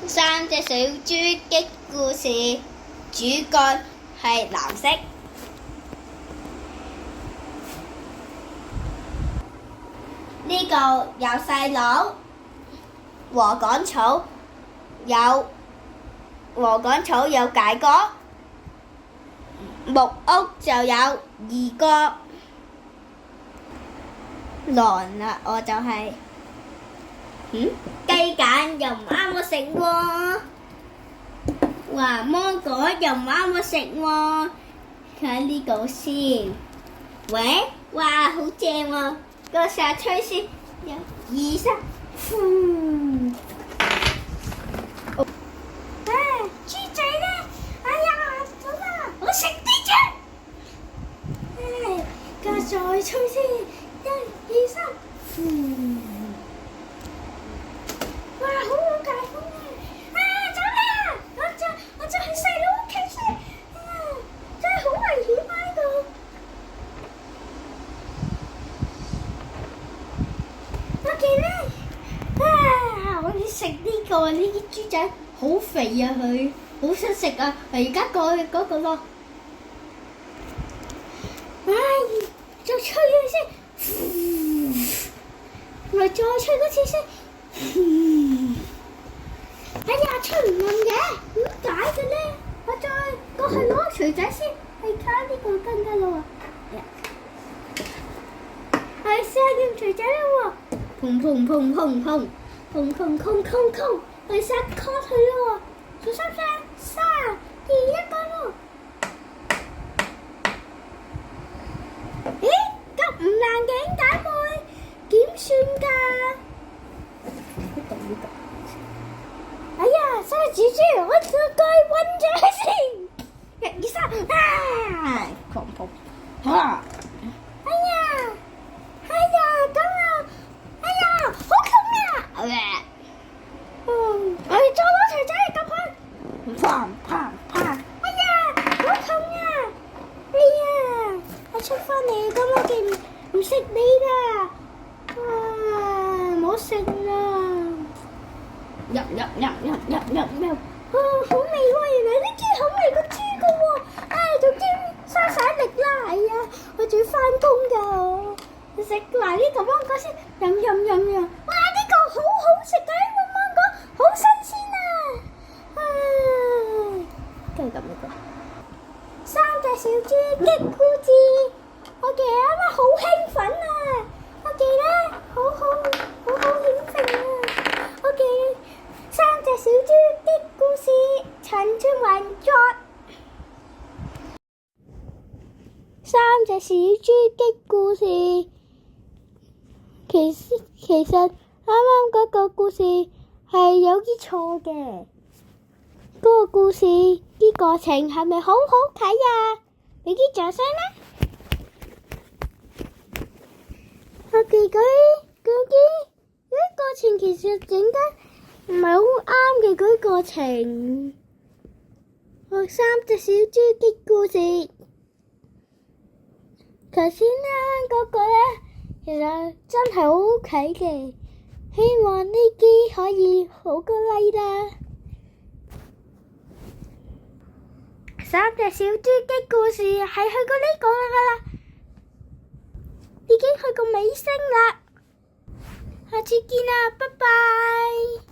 三隻小豬的故事，主角係藍色。呢度有細佬，禾稈草有大哥，木屋就有二哥。狼啦，我就係、雞蛋又唔啱我食喎，話芒果又唔啱我食喎。睇呢個先，喂，哇，好正喎！個沙吹先，一、二、三，豬仔咧，哎呀，好啦，我食啲啫。個再吹先，一、二、三，哇，好大風啊！走啦，我就去細佬屋企先，真係好危險啊呢度。我要食呢個，呢啲豬仔好肥啊，佢好想食啊！而家過去嗰個咯，再吹佢先，我再吹多次先。哎呀，吹唔冧嘅，點解嘅咧？我再過去攞錘仔先，係卡呢個更加咯喎。係試下用錘仔啦喎，砰砰砰砰砰。空，我哋試下 call 佢咯喎，數三聲，3、2、1，咯。咦，咁唔爛嘅點解會？點算㗎？哎呀，三隻豬豬，我再暈咗佢先。1、2、3，砰砰，哎呀，咁啊，哎呀，好痛啊！我哋再攞錘仔嚟揼佢，哎呀，好痛啊！哎呀，我出返嚟咁我哋唔食你啦，唔好食啦！好味喎！原來啲豬好味過豬㗎喎，總之嘥晒力啦！哎呀，我仲要返工㗎，食埋呢個芒果先，飲。哇！呢個好好食㗎，呢個芒果好新鮮啊！跟住咁呢個三隻小豬的故事，我記得啱啱好興奮啊！我記得好興奮啊！我記得三隻小豬的故事，陳俊雲作。三隻小豬的故事。其實啱啱嗰個故事係有啲錯嘅，嗰個故事啲過程係咪好好睇啊？俾啲掌聲啦！我記嗰啲過程其實整得唔係好啱嘅，嗰啲過程。三隻小豬的故事，頭先嗰個咧。其實真係好好睇嘅，希望呢啲可以好個 like 啦。三隻小豬的故事係去過呢個啦，已經去過尾聲啦。下次見啦，拜拜。